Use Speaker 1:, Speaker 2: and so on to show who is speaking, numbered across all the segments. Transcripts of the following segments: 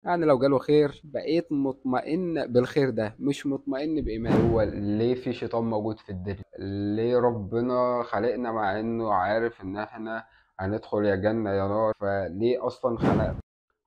Speaker 1: يعني لو جاله خير بقيت مطمئن بالخير ده، مش مطمئن بإيمان. هو ليه في شيطان موجود في الدنيا؟ ليه ربنا خلقنا مع إنه عارف إن إحنا هندخل يا جنة يا نار؟ فليه أصلا خلقنا؟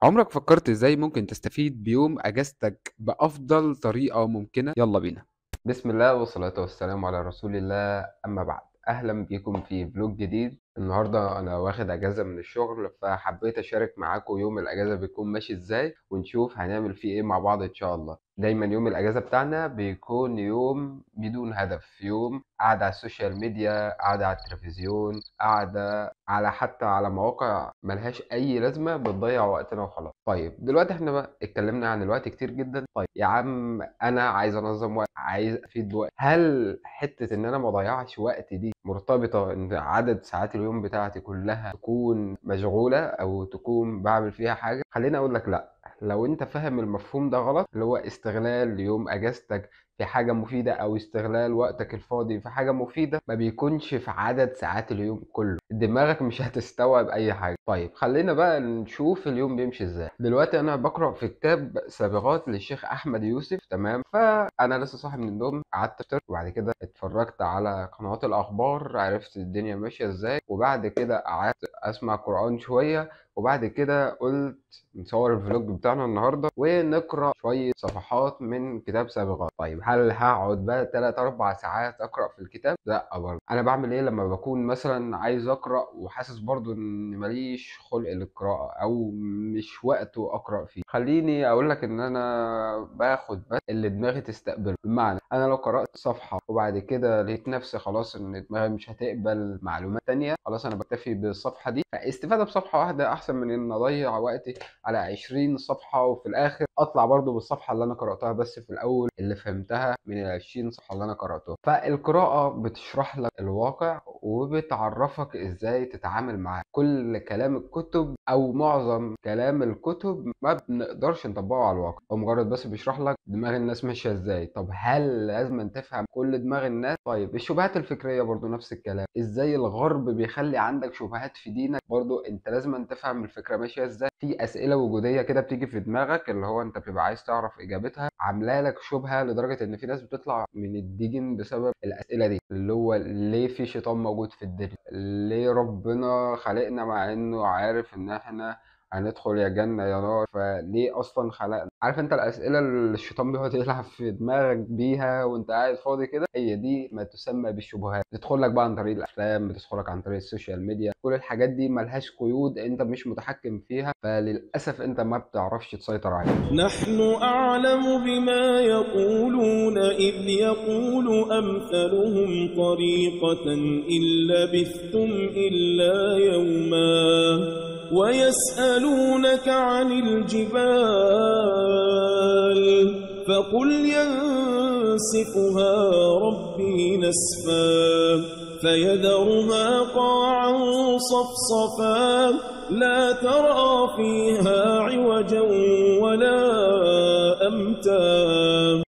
Speaker 1: عمرك فكرت إزاي ممكن تستفيد بيوم أجازتك بأفضل طريقة ممكنة؟ يلا بينا. بسم الله والصلاة والسلام على رسول الله، أما بعد. أهلا بيكم في فلوج جديد. النهاردة أنا واخد أجازة من الشغل، فحبيت أشارك معاكم يوم الأجازة بيكون ماشي إزاي، ونشوف هنعمل فيه إيه مع بعض إن شاء الله. دايما يوم الأجازة بتاعنا بيكون يوم بدون هدف، يوم قاعدة على السوشيال ميديا، قاعدة على التلفزيون، قاعدة على حتى على مواقع ملهاش أي لازمة، بتضيع وقتنا وخلاص. طيب دلوقتي احنا بقى اتكلمنا عن الوقت كتير جدا. طيب يا عم انا عايز انظم وقت، عايز افيد بوقت. هل حته ان انا ما اضيعش وقت دي مرتبطه ان عدد ساعات اليوم بتاعتي كلها تكون مشغوله او تكون بعمل فيها حاجه؟ خليني اقول لك لا. لو انت فاهم المفهوم ده غلط، اللي هو استغلال يوم اجازتك في حاجة مفيدة أو استغلال وقتك الفاضي في حاجة مفيدة، ما بيكونش في عدد ساعات اليوم كله. دماغك مش هتستوعب أي حاجة. طيب خلينا بقى نشوف اليوم بيمشي إزاي. دلوقتي أنا بقرأ في كتاب سابغات للشيخ أحمد يوسف، تمام؟ فأنا لسه صاحي من النوم، قعدت أفطر وبعد كده اتفرجت على قنوات الأخبار، عرفت الدنيا ماشية إزاي، وبعد كده قعدت أسمع قرآن شوية، وبعد كده قلت نصور الفلوج بتاعنا النهارده ونقرا شويه صفحات من كتاب سابغات. طيب هل هقعد بقى 3 4 ساعات اقرا في الكتاب؟ لا برضه. انا بعمل ايه لما بكون مثلا عايز اقرا وحاسس برضه ان ماليش خلق للقراءه او مش وقته اقرا فيه؟ خليني اقول لك ان انا باخد بس اللي دماغي تستقبله. بمعنى انا لو قرات صفحه وبعد كده لقيت نفسي خلاص ان دماغي مش هتقبل معلومات تانية، خلاص انا بكتفي بالصفحه دي. فاستفاده بصفحه واحده احسن من ان اضيع وقتي على 20 صفحة وفي الآخر أطلع برضو بالصفحة اللي أنا قرأتها بس في الأول، اللي فهمتها من ال 20 صفحة اللي أنا قرأتهم. فالقراءة بتشرح لك الواقع وبتعرفك إزاي تتعامل معاه. كل كلام الكتب أو معظم كلام الكتب ما بنقدرش نطبقه على الواقع، هو مجرد بس بيشرح لك دماغ الناس ماشية إزاي. طب هل لازم تفهم كل دماغ الناس؟ طيب الشبهات الفكرية برضو نفس الكلام. إزاي الغرب بيخلي عندك شبهات في دينك؟ برضو أنت لازم تفهم الفكرة ماشية إزاي. في اسئله وجوديه كده بتيجي في دماغك، اللي هو انت بتبقى عايز تعرف اجابتها، عامله لك شبهه لدرجه ان في ناس بتطلع من الدين بسبب الاسئله دي. اللي هو ليه في شيطان موجود في الدنيا؟ ليه ربنا خلقنا مع انه عارف ان احنا هندخل يا جنة يا نار؟ فليه أصلا خلقنا؟ عارف أنت الأسئلة اللي الشيطان بيقعد يلعب في دماغك بيها وأنت قاعد فاضي كده؟ هي دي ما تسمى بالشبهات. بتدخل لك بقى عن طريق الأفلام، بتدخل لك عن طريق السوشيال ميديا. كل الحاجات دي ملهاش قيود، أنت مش متحكم فيها، فللأسف أنت ما بتعرفش تسيطر عليها.
Speaker 2: نحن أعلم بما يقولون إذ يقول أمثلهم طريقة إن لبثتم إلا يوما ويسألونك عن الجبال فقل ينسفها ربي نسفا فيذرها قاعا صفصفا لا ترى فيها عوجا ولا أمتا.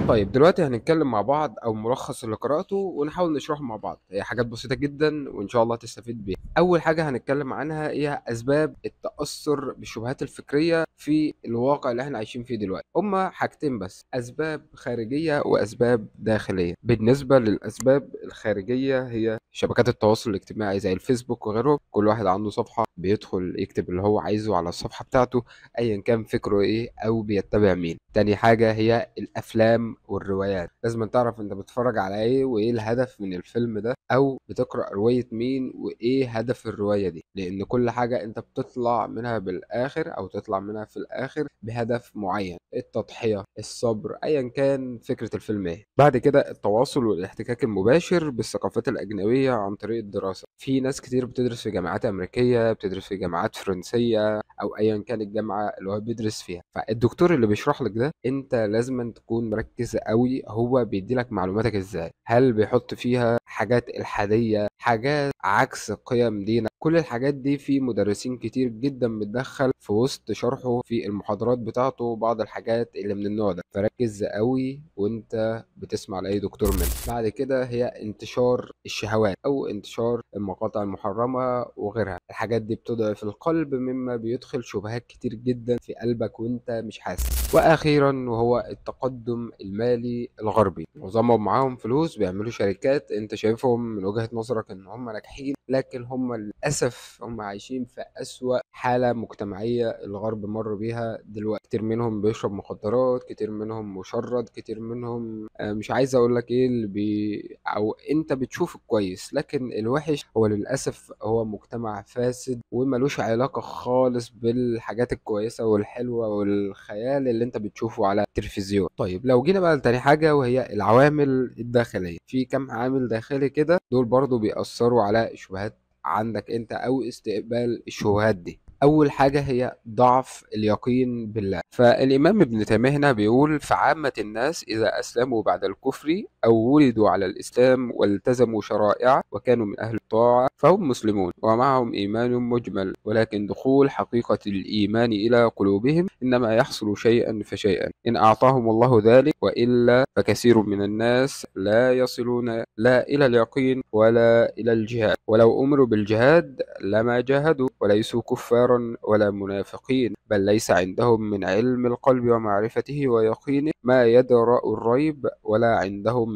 Speaker 1: طيب دلوقتي هنتكلم مع بعض او ملخص اللي قرأته ونحاول نشرحه مع بعض. هي حاجات بسيطة جدا وان شاء الله تستفيد بيها. اول حاجة هنتكلم عنها هي اسباب التأثر بالشبهات الفكرية في الواقع اللي احنا عايشين فيه دلوقتي. هما حاجتين بس، اسباب خارجية واسباب داخلية. بالنسبة للاسباب الخارجية هي شبكات التواصل الاجتماعي زي الفيسبوك وغيره. كل واحد عنده صفحة بيدخل يكتب اللي هو عايزه على الصفحة بتاعته ايا كان فكره ايه او بيتبع مين. تاني حاجة هي الافلام والروايات. لازم تعرف انت بتتفرج على ايه وايه الهدف من الفيلم ده، او بتقرأ رواية مين وايه هدف الرواية دي، لان كل حاجة انت بتطلع منها بالاخر او تطلع منها في الاخر بهدف معين، التضحية، الصبر، ايا كان فكرة الفيلم ايه. بعد كده التواصل والاحتكاك المباشر بالثقافات الاجنبية عن طريق الدراسة. في ناس كتير بتدرس في جامعات امريكية، بتدرس في جامعات فرنسية، او ايا كان الجامعه اللي هو بيدرس فيها. فالدكتور اللي بيشرح لك ده انت لازم تكون مركز قوي، هو بيدي لك معلوماتك ازاي. هل بيحط فيها حاجات الحاديه، حاجات عكس قيم دينك؟ كل الحاجات دي في مدرسين كتير جدا بتدخل في وسط شرحه في المحاضرات بتاعته بعض الحاجات اللي من النوع ده، فركز قوي وانت بتسمع لاي دكتور منه. بعد كده هي انتشار الشهوات او انتشار المقاطع المحرمه وغيرها. الحاجات دي بتضعف القلب مما بيدخل شبهات كتير جدا في قلبك وانت مش حاسس. واخيرا وهو التقدم المالي الغربي، معظمهم معاهم فلوس بيعملوا شركات انت شايفهم من وجهة نظرك ان هم ناجحين، لكن هم للاسف هم عايشين في اسوأ حالة مجتمعية الغرب مر بيها دلوقتي. كتير منهم بيشرب مخدرات، كتير منهم مشرد، كتير منهم مش عايز اقول لك ايه اللي او انت بتشوف الكويس، لكن الوحش هو للاسف هو مجتمع فاسد وملوش علاقة خالص بالحاجات الكويسة والحلوة والخيال اللي انت بتشوفه على التلفزيون. طيب لو جينا بقى لتاني حاجة وهي العوامل الداخلية، في كم عامل داخلي كده دول برضو بيأثروا على الشبهات عندك انت او استقبال الشبهات دي. اول حاجة هي ضعف اليقين بالله. فالامام ابن تيمية هنا بيقول: فعامة الناس اذا اسلموا بعد الكفر او ولدوا على الاسلام والتزموا شرائعه وكانوا من اهل الطاعة فهم مسلمون ومعهم ايمان مجمل، ولكن دخول حقيقة الايمان الى قلوبهم انما يحصل شيئا فشيئا ان اعطاهم الله ذلك، والا فكثير من الناس لا يصلون لا الى اليقين ولا الى الجهاد، ولو امروا بالجهاد لما جاهدوا، وليسوا كفارا ولا منافقين، بل ليس عندهم من علم القلب ومعرفته ويقينه ما يدرأ الريب، ولا عندهم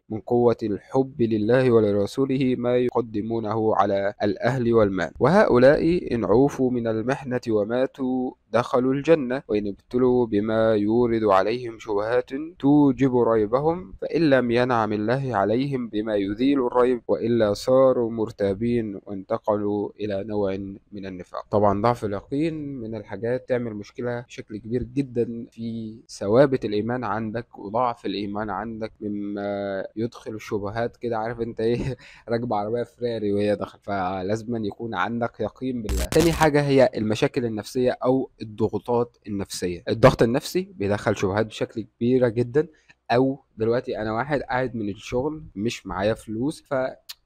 Speaker 1: من قوة الحب لله ولرسوله ما يقدمونه على الأهل والمال. وهؤلاء إن عوفوا من المحنة وماتوا دخلوا الجنة، وإن ابتلوا بما يورد عليهم شبهات توجب ريبهم، فإن لم ينعم الله عليهم بما يزيل الريب وإلا صاروا مرتابين وانتقلوا إلى نوع من النفاق. طبعا ضعف اليقين من الحاجات تعمل مشكلة بشكل كبير جدا في ثوابت الإيمان عندك، وضعف الإيمان عندك مما يدخل الشبهات كده، عارف انت ايه راكب عربية فراري وهي داخل، فلازم يكون عندك يقين بالله. تاني حاجة هي المشاكل النفسية أو الضغوطات النفسية. الضغط النفسي بيدخل شبهات بشكل كبيرة جدا. او دلوقتي انا واحد قاعد من الشغل مش معايا فلوس،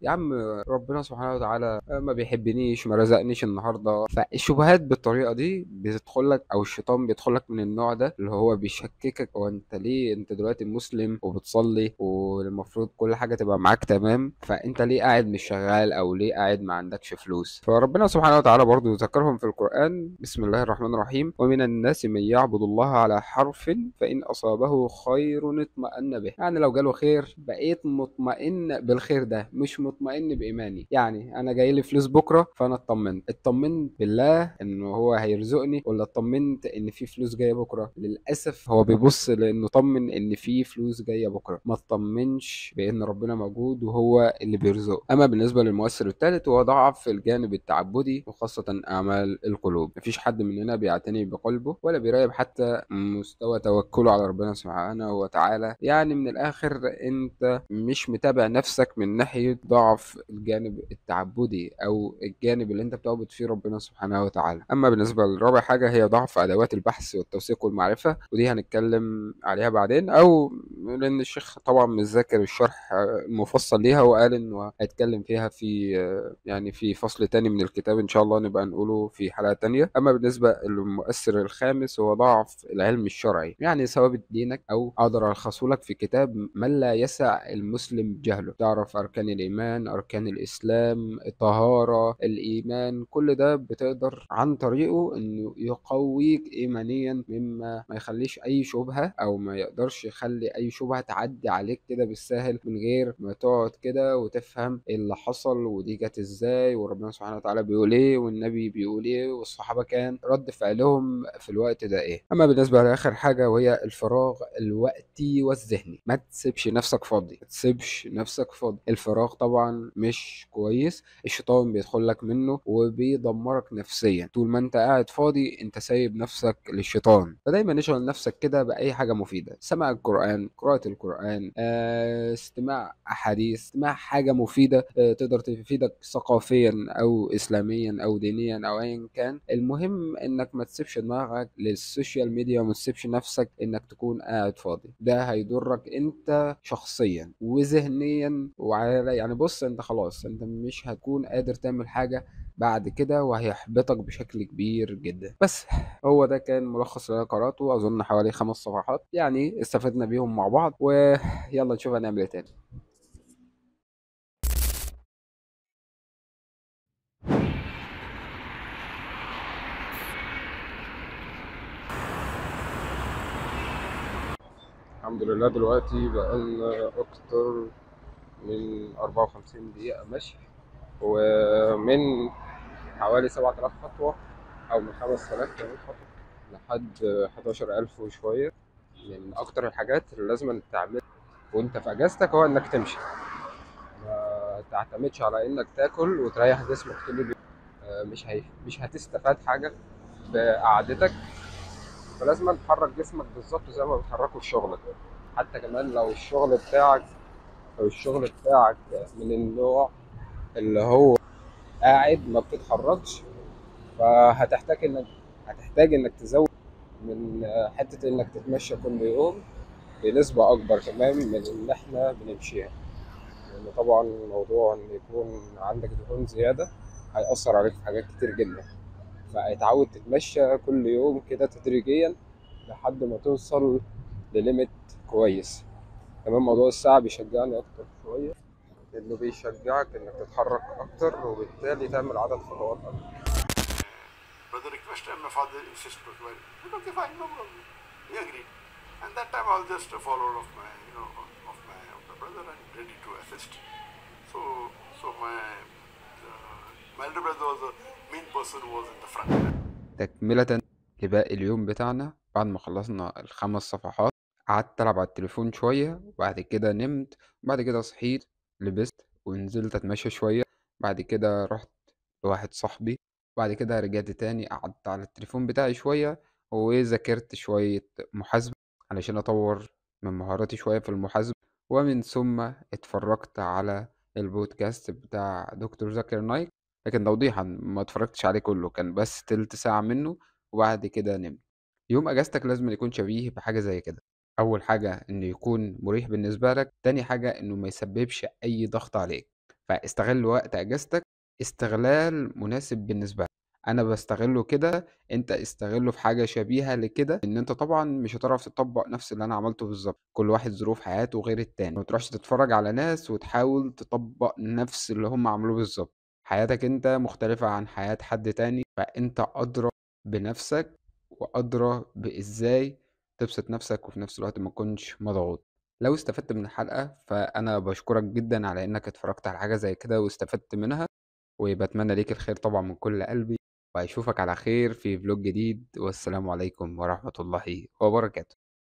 Speaker 1: يا عم ربنا سبحانه وتعالى ما بيحبنيش، ما رزقنيش النهارده. فالشبهات بالطريقه دي بتدخل لك، او الشيطان بيدخل لك من النوع ده اللي هو بيشككك، هو انت ليه انت دلوقتي مسلم وبتصلي والمفروض كل حاجه تبقى معاك تمام، فانت ليه قاعد مش شغال او ليه قاعد ما عندكش فلوس؟ فربنا سبحانه وتعالى برضو ذكرهم في القرآن: بسم الله الرحمن الرحيم: ومن الناس من يعبد الله على حرف فإن أصابه خير اطمأن به. يعني لو جاله خير بقيت مطمئن بالخير ده، مش مطمئن بإيماني. يعني أنا جاي لي فلوس بكرة فأنا اطمنت بالله إنه هو هيرزقني، ولا اطمنت إن في فلوس جاية بكرة؟ للأسف هو بيبص لإنه طمن إن في فلوس جاية بكرة، ما اطمنش بإن ربنا موجود وهو اللي بيرزقه. أما بالنسبة للمؤثر الثالث هو ضعف الجانب التعبدي وخاصة أعمال القلوب. مفيش حد مننا بيعتني بقلبه ولا بيراقب حتى مستوى توكله على ربنا سبحانه وتعالى. يعني من الآخر أنت مش متابع نفسك من ناحية ضعف الجانب التعبدي أو الجانب اللي أنت بتعبد فيه ربنا سبحانه وتعالى. أما بالنسبة للرابع حاجة هي ضعف أدوات البحث والتوثيق والمعرفة، ودي هنتكلم عليها بعدين، أو لأن الشيخ طبعا مش ذاكر الشرح المفصل ليها وقال إنه هيتكلم فيها في يعني في فصل تاني من الكتاب إن شاء الله نبقى نقوله في حلقة تانية. أما بالنسبة للمؤثر الخامس هو ضعف العلم الشرعي، يعني ثوابت دينك أو أقدر ألخصه لك في كتاب من لا يسع المسلم جهله. تعرف أركان الإيمان، أركان الإسلام، الطهارة، الإيمان، كل ده بتقدر عن طريقه إنه يقويك إيمانيا، مما ما يخليش أي شبهة أو ما يقدرش يخلي أي شبهة تعدي عليك كده بالساهل من غير ما تقعد كده وتفهم إيه اللي حصل ودي جت إزاي وربنا سبحانه وتعالى بيقول إيه والنبي بيقول إيه والصحابة كان رد فعلهم في الوقت ده إيه. أما بالنسبة لآخر حاجة وهي الفراغ الوقتي والذهني، ما تسيبش نفسك فاضي، ما تسيبش نفسك فاضي. الفراغ طبعا مش كويس، الشيطان بيدخل لك منه وبيدمرك نفسيا. طول ما انت قاعد فاضي انت سايب نفسك للشيطان. فدايما اشغل نفسك كده بأي حاجة مفيدة: سماع القرآن، قراءة القرآن، استماع أحاديث، استماع حاجة مفيدة تقدر تفيدك ثقافيا أو إسلاميا أو دينيا أو أيا كان. المهم إنك ما تسيبش دماغك للسوشيال ميديا وما تسيبش نفسك إنك تكون قاعد فاضي. ده هيضرك أنت شخصيا وذهنيا يعني بص، أنت خلاص أنت مش هتكون قادر تعمل حاجة بعد كده وهيحبطك بشكل كبير جدا. بس هو ده كان ملخص اللي انا قراته، اظن حوالي 5 صفحات، يعني استفدنا بيهم مع بعض، ويلا نشوف هنعمل ايه تاني. الحمد لله دلوقتي بقالنا اكتر من 54 دقيقة مشي، ومن حوالي 7000 خطوة أو من 5000 كمان خطوة لحد 11000 وشوية. من أكتر الحاجات اللي لازم تعملها وأنت في أجازتك هو إنك تمشي، ما تعتمدش على إنك تاكل وتريح جسمك طول اليوم. مش هتستفاد حاجة بقعدتك، فلازم تحرك جسمك بالظبط زي ما بتحركه في شغلك. حتى كمان لو الشغل بتاعك من النوع اللي هو قاعد ما بتتحركش، هتحتاج انك تزود من حتة انك تتمشى كل يوم بنسبة اكبر كمان من اللي احنا بنمشيها. لان طبعا موضوع ان يكون عندك دهون زيادة هيأثر عليك في حاجات كتير جدا، فاتعود تتمشى كل يوم كده تدريجيا لحد ما توصل لليميت كويس. كمان موضوع الساعة بيشجعني أكتر شوية، إنه بيشجعك إنك تتحرك أكتر وبالتالي تعمل عدد خطوات أكتر.
Speaker 3: Brother requested and my father insisted. Well, I said, okay, fine, no problem. We agreed. And that time I was just a follower of my, of my brother and ready to assist. So, my elder brother was the main person who was in the front.
Speaker 1: تكملة لباقي اليوم بتاعنا، بعد ما خلصنا ال5 صفحات قعدت ألعب على التليفون شوية، وبعد كده نمت، وبعد كده صحيت، لبست ونزلت أتمشى شوية، بعد كده رحت لواحد صاحبي، وبعد كده رجعت تاني قعدت على التليفون بتاعي شوية، وذاكرت شوية محاسبة علشان أطور من مهاراتي شوية في المحاسبة، ومن ثم اتفرجت على البودكاست بتاع دكتور زاكر نايك. لكن توضيحا ما اتفرجتش عليه كله، كان بس تلت ساعة منه، وبعد كده نمت. يوم اجازتك لازم يكون شبيه بحاجة زي كده. اول حاجة انه يكون مريح بالنسبة لك، تاني حاجة انه ما يسببش اي ضغط عليك، فاستغل وقت اجازتك استغلال مناسب بالنسبة لك. انا بستغله كده، انت استغله في حاجة شبيهة لكده. ان انت طبعا مش هتعرف تطبق نفس اللي انا عملته بالظبط، كل واحد ظروف حياته غير التاني، ما تروحش تتفرج على ناس وتحاول تطبق نفس اللي هم عملوه بالظبط. حياتك انت مختلفة عن حياة حد تاني، فانت ادرى بنفسك وادرى بازاي تبسط نفسك وفي نفس الوقت ما تكونش مضغوط. لو استفدت من الحلقة فانا بشكرك جدا على انك اتفرجت على حاجة زي كده واستفدت منها، وبتمنى ليك الخير طبعا من كل قلبي، واشوفك على خير في فلوج جديد، والسلام عليكم ورحمة الله وبركاته.